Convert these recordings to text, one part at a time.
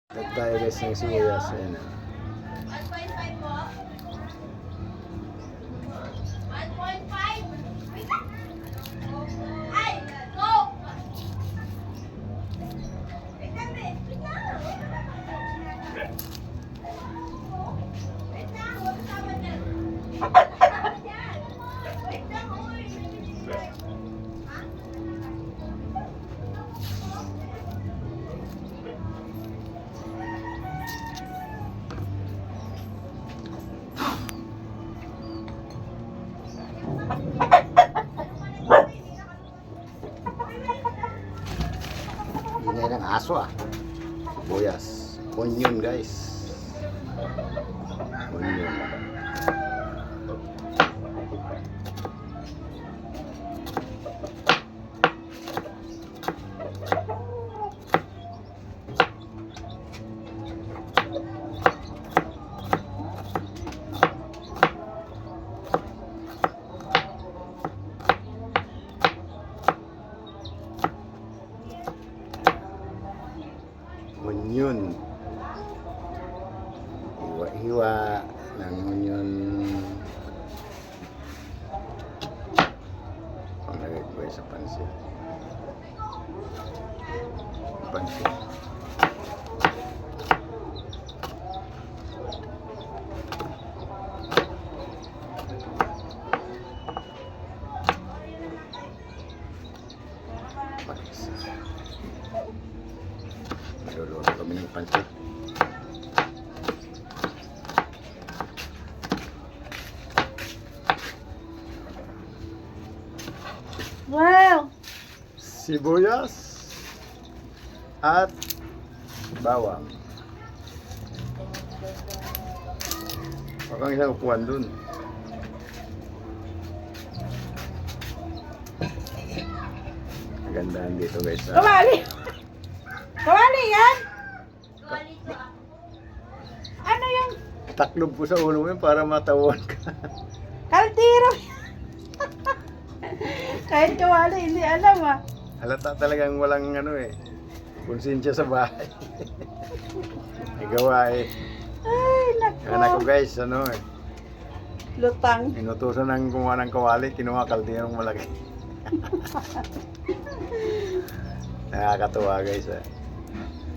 Tag tayo guys ng sibuyas. Ayan. 1.5 po. 1.5. Ay, go! Wait lang, wait. Wait lang. Wait lang, huwag kasama dyan. Kasama dyan. Wait lang, oy. Ha? Ingay ng aso ah. Sibuyas. Onion guys. Onion. Onion. Hiwa-hiwa ng onion. Panglagay ko sa pansit. Pansit. Pansit. Magluluto kami ng pansit. Wow! Sibuyas at bawang. Parang isang upuan dun. Magandaan dito guys. Kawali! Kawali yan? Ano yung Taklob ko sa ulo mo yun para matawan ka. kaldero? Kahit kawali, hindi alam ah. Halata talagang walang ano eh. Konsensya sa bahay. May gawa eh. Ay, Yung anak ko nako. guys, ano eh. Lutang. Inutusan ng kumuha ng kawali, kinuha kalderong malaki. Nakakatuwa guys eh.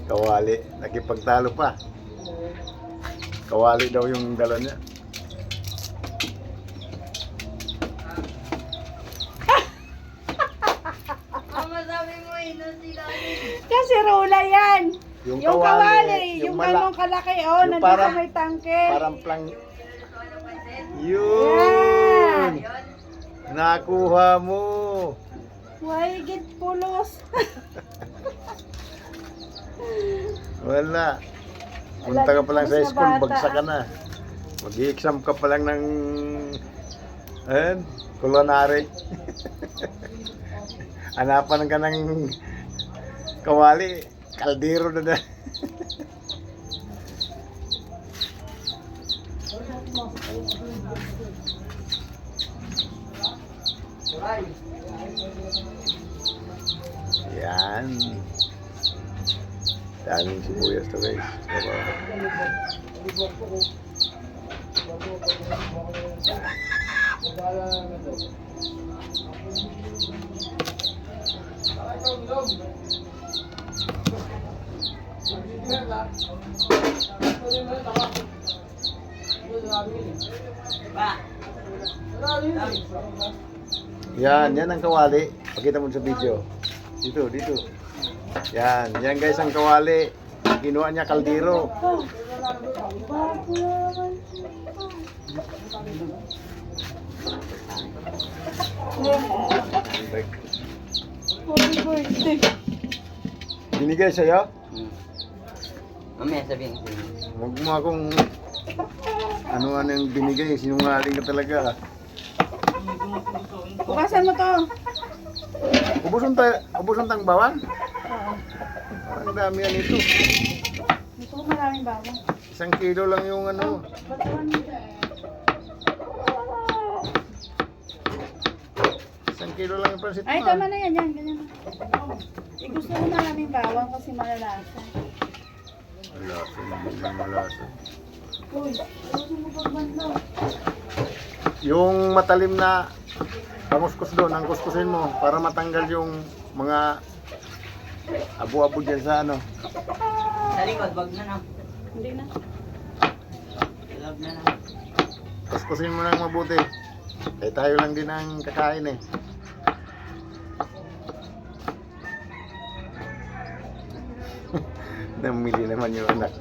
Kawali, nakipagtalo pa. Kawali daw yung dala niya. Mama, sabi mo, sila. Kasi rola yan. Yung Yung kawali, kawali, yung yung mala- ganong kalaki, oh, yung nandito parang- may tangke. Parang plang... Yan. Yun! Nakuha mo! Wahigit pulos. Wala. Punta ka pa lang sa school, bagsak ka na. Mag-i-exam ka pa lang ng culinary. Hanapan ka ng kawali, kaldero na na. Yan. Daming sibuyas to guys. Yan ang kawali. Pakita mo sa video. Dito, dito. Yan guys ang kawali. Kinuha niya kaldero. Happy birthday. Binigay sa'yo? Mamaya sabihin ko. Huwag mo akong ano yung binigay. Sinungaling ka talaga. Bukasan mo to. Ubusan tang bawang? Oo. Ang dami yan ito. Gusto ko maraming bawang. 1 kilo lang yung ano. Ba't ano? 1 kilo lang yung pansit mo. Ay, tama na yan. Yan, ganyan na. Eh, gusto ko maraming bawang kasi malalasa. Malasa. Uy, ano mo pagbanda? Yung matalim na panguskus doon, ang kuskusin mo para matanggal yung mga abo-abo dyan sa ano. Sa likod, wag na na. Hindi na. Love na na. Kuskusin mo lang mabuti. Eh tayo lang din ang kakain eh. Namili naman yung anak.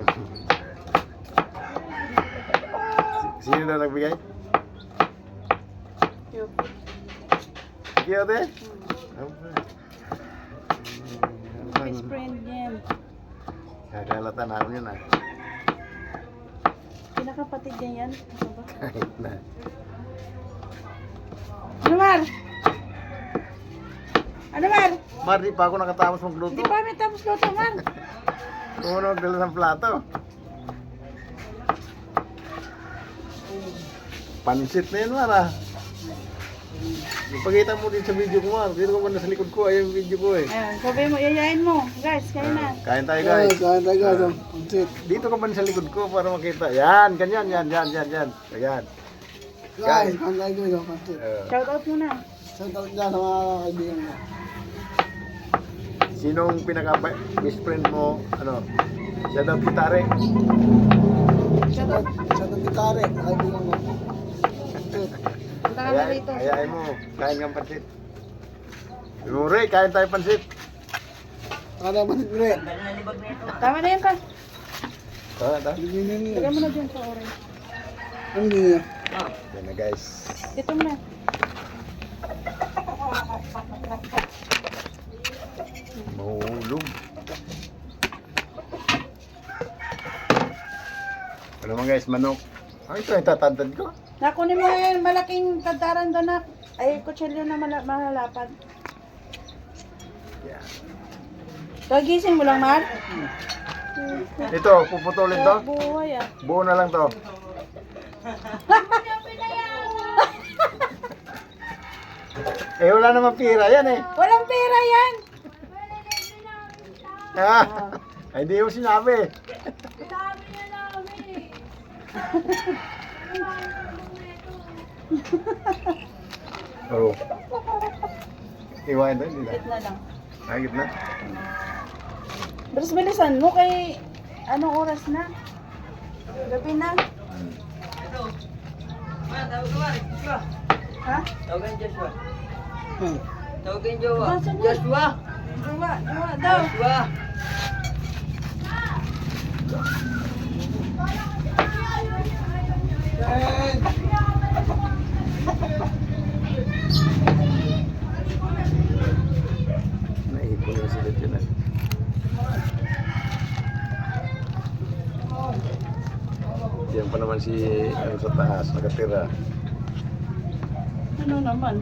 Sino na nagbigay? Yup. Kiyote? Best friend yan. Kakalata namin yun ah. Pinakapatid niya yan. Ano ba? Kahit na. Ano, Mar? Ano, Mar? Mar, di pa ako nakatapos magluto. Hindi pa kami tapos luto, Mar. Kung ano magdala ng plato. Pansit na yun, Mar ah. Ipakita mo din sa video ko, Mar. Dito ko ba nasa likod ko? Ayun yung video ko eh. Ayan, sabi mo, yayain mo. Guys, kain na. Kain tayo guys. Kain tayo guys. Pansit. Dito ka ba sa likod ko para makita? Yan, ganyan, yan. Ayan. Guys, kain tayo guys. Pansit. Shout out muna. Sa taon dyan sa mga kaibigan mo. Sinong pinaka-best friend mo? Ano? Siya daw gitare. Sa taon gitare, kaibigan mo. Pansit. Punta ka na rito. Ayain mo, kain kang pansit. Ray, kain tayo pansit. Kain tayo pansit, Bre. Tanggal na libag na ito. Tama na yan, pa. Tara. Bigyan niya. Lagyan mo na dyan sa orange. Ano niya? Oh. Yan na guys. Ito na. Mahulog. Ano naman guys, manok. Ito yung tatandad ko. Nakunin mo yan, malaking tadaran doon na. Ay, kutsilyo na malalapad. Yan. Kagising mo lang, Mar? Ito, puputulin to. Buhay ah. Buo na lang to. Eh, wala namang pira yan eh. Walang pera yan! Ah, ay di mo sinabi. Sabi niya namin. Oh. Iwain doon, hindi na. Wait na lang. Agit na. Bilis-bilisan mo kay... Anong oras na? Gabi na. Ito. Ma, tawag ka ba? Joshua. Ha? Tawagan Joshua. Hmm. Tawagan Joshua. Basta mo. Joshua. Gawa daw. Joshua. Naipon yung sila dyan ah. Yan pa naman si ano sa taas, nakatira. Ano naman?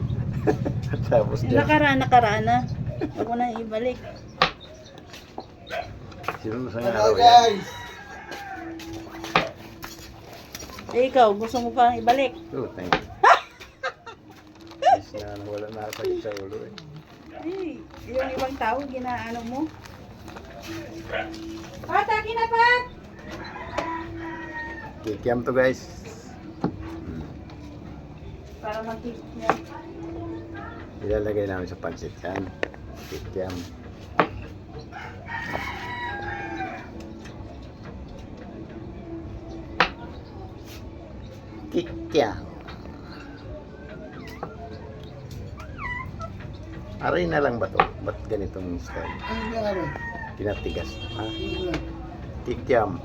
Tapos dyan, Nakaraan na. Huwag mo na ibalik. sino sa Kain araw tayo yan? guys. Eh, ikaw, gusto mo pa ibalik? Oh, thank you. Is na wala na sakit sa ulo eh. Eh, yung ibang tao, ginaano mo. Pat, akin na, Pat! Kikiam to guys. Para mag-tip niya. Ilalagay namin sa pansit yan. Kikiam. Kikiam. Aray na lang ba to? Ba't ganitong style? Ano niya nga, Bre? Tinatigas. Ha? Ano niya? Kikiam.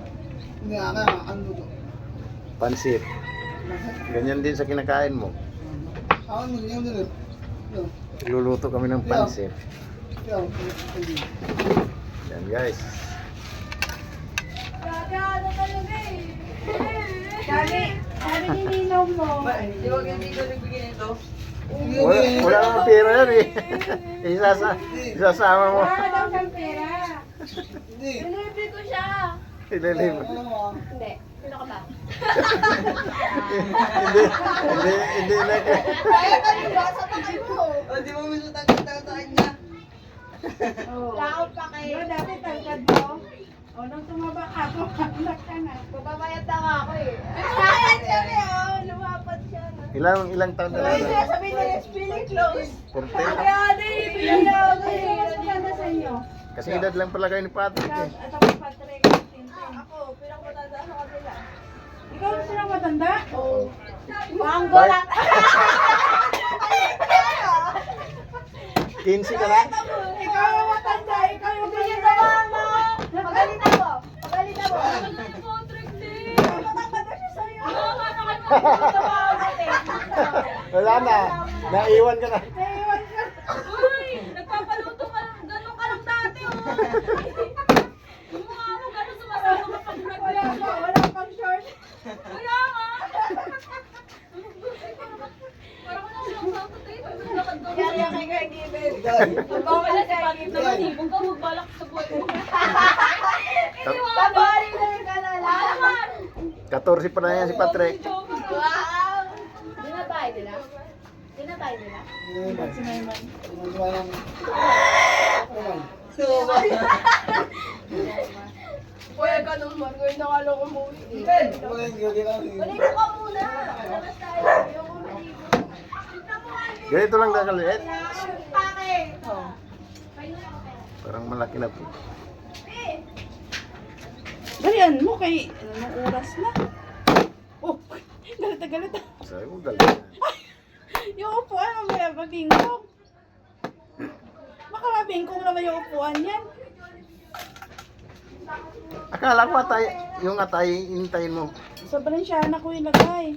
Hindi nga, ano to? Pansit. Ganyan din sa kinakain mo. Ano niya? Ano niya? Luluto kami ng pansit. Yan. Yan guys. Sabi ni Ninong mo. Ba, hindi wag hindi ko nagbigay nito. Wala namang pera yan eh. Isasama mo. Wala daw siyang pera. Hindi. Delivery ko siya. Ilalim. Ano mo? Hindi. Sino ka ba? Hindi na. Kaya ka nyo, sa takay mo. O, di mo gusto tanggal sa kanya. Laot pa kayo. Dati tangkad mo. O, nung tumaba ka, pumalak ka na. Babayad na nga ako eh. Ayan siya eh, lumapat siya na. Ilang taon na lang? Sabi nila, it's really close. 40? Kaya di, pinala ako eh. Mas maganda sa inyo. Kasi edad lang pala kayo ni Patrick eh. At ako Patrick, Tintin. Ako, pinakamatanda sa kanila. Ikaw na silang matanda? Oo. Manggo Bye. lang. 15 ka na? Ikaw ang matanda, ikaw yung Ganyan ganyan na mama. Pagalit ako. Pagalit ako. Matangkad na siya sa'yo. Wala na. Naiwan ka na. Naiwan ka. Uy, nagpapaluto ka lang. Ganun ka lang dati, oh. Yung mukha mo, ganun sumasama ka pag nag-vlog. Wala pang short. Kaya nga. Parang ko nang siyang sa tayo. Yari ang kay Kuya Given. Bawal na si Patrick na manibong ka, magbalak sa buhay mo. Babalik na yung kanala. Alaman! 14 pa na yan si Patrick. Wow! Dinabay nila? Dinabay nila? Si Mayman. Kuya ka naman, ngayon nakala ko umuwi. Balik ko ka muna. Labas tayo. Yung kumaligo. Ganito lang kakaliit. Pake! Parang malaki na po. Ganyan mo kay, anong oras na? Oh, galit na galit. Sabi ko galing. Yung upuan, mamaya mabingkong. Baka mabingkong naman yung upuan yan. Akala ko atay, yung atay, hintayin mo. Sa Balenciaga ko ilagay.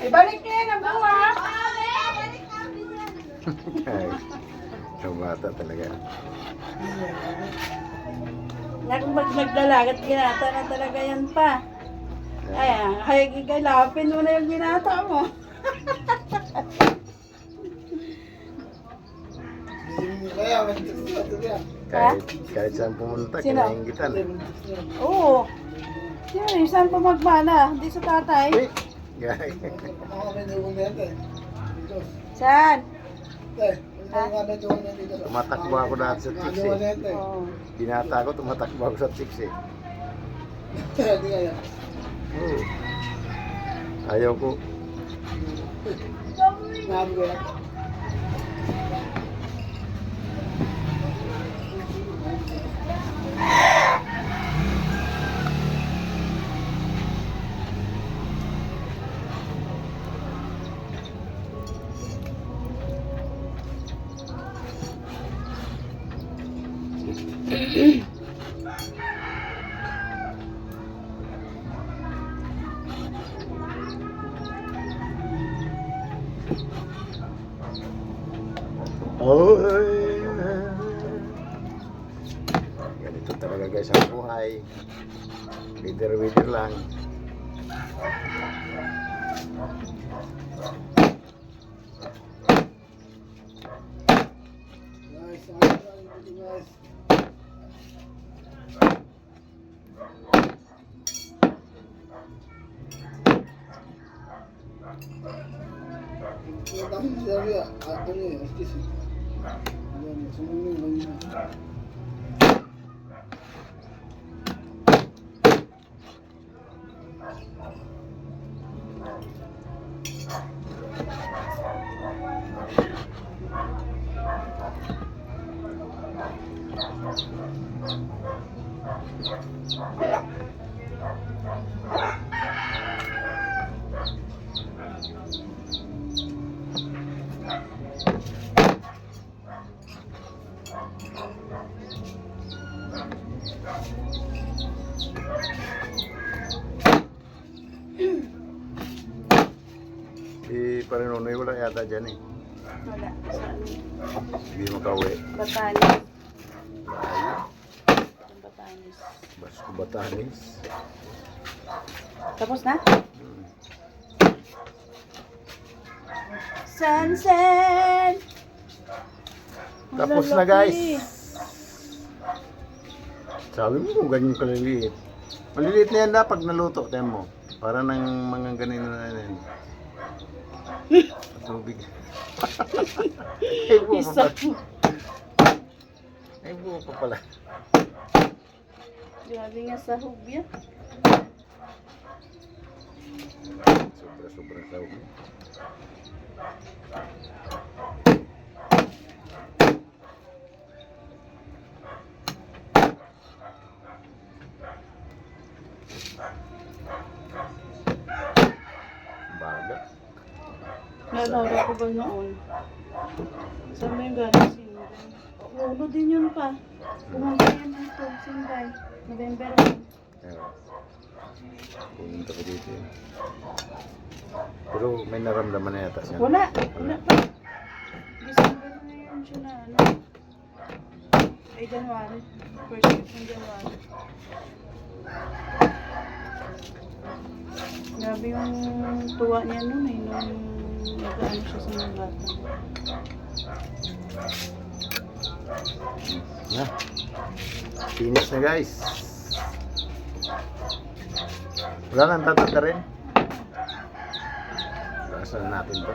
Ibalik niya yan ang buha. Ay, ito bata talaga. Nagdalagat ginata na talaga yan pa. Ay, galapin mo na yung ginata mo. Kahit saan pumunta, Sino? kinaingitan. Oo. Yan, saan pa magmana? Hindi sa tatay. Uy! Gay. Saan? Tumatakbo ako dati sa chicks eh. Oo. Binata ko, tumatakbo ako sa chicks eh. Oo. Ayaw ko. Oy. Ganito talaga guys ang buhay. Wither lang. Si Parinunoy wala yata dyan eh. Wala. Saan? Hindi makauwi. Batanes. Ang Batanes. Basko Batanes. Tapos na? Sunset! Tapos na guys. Sabi mo kung ganyan kaliliit. Maliliit na yan na pag naluto, tayo mo. Para nang mga ganito na yan. Tubig. Ay, buo pa Isa. pala. Ay, buo pa pala. Grabe nga sa hubya. Sobra sahog. Baga. Nalala ko ba noon? Saan ba yung galing Sinday? Ulo din yun pa. Pumunta yan dito, Sinday. November 1. Ayun. Pumunta ko dito yun. Pero may naramdaman na yata siya. Wala pa. December na yun siya na ano. Ay, January. First week ng January. Grabe yung tuwa niya noon eh, nung nag-ano siya sa mga bata. Na. Finish na guys. Wala nang tatanda rin. Bakasan natin to.